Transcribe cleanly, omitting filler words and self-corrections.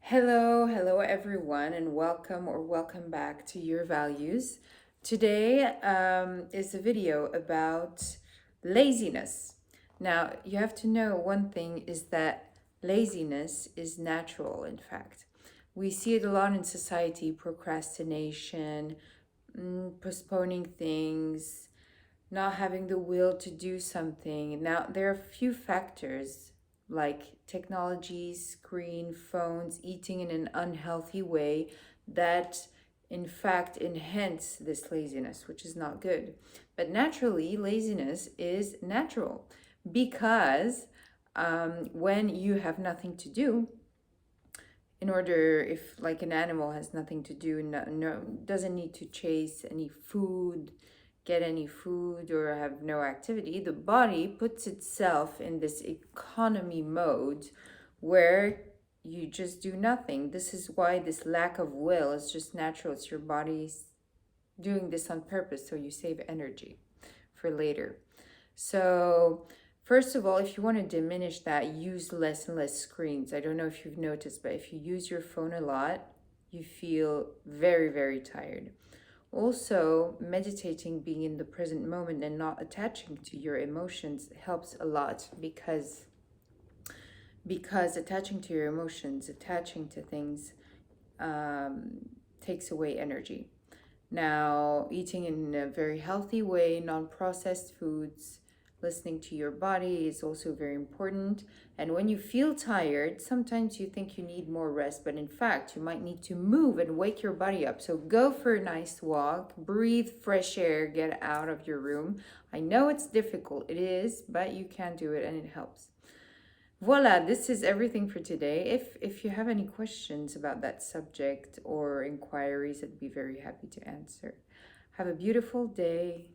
Hello everyone, and welcome back to Your Values. Today is a video about laziness. Now, you have to know one thing is that laziness is natural, in fact. We see it a lot in society: procrastination, postponing things, not having the will to do something. Now, there are a few factors like technology, screen, phones, eating in an unhealthy way that in fact enhance this laziness, which is not good. But naturally, laziness is natural because when you have nothing to do, in order, if like an animal has nothing to do, doesn't need to chase any food, get any food, or have no activity, the body puts itself in this economy mode where you just do nothing. This is why this lack of will is just natural. It's your body's doing this on purpose so you save energy for later. So first of all, if you want to diminish that, use less and less screens. I don't know if you've noticed, but if you use your phone a lot, you feel very tired. Also, meditating, being in the present moment and not attaching to your emotions helps a lot because attaching to your emotions, attaching to things takes away energy. Now, eating in a very healthy way, non-processed foods, listening to your body is also very important. And when you feel tired, sometimes you think you need more rest, but in fact, you might need to move and wake your body up. So go for a nice walk, breathe fresh air, get out of your room. I know it's difficult, it is, but you can do it and it helps. Voila, this is everything for today. If you have any questions about that subject or inquiries, I'd be very happy to answer. Have a beautiful day.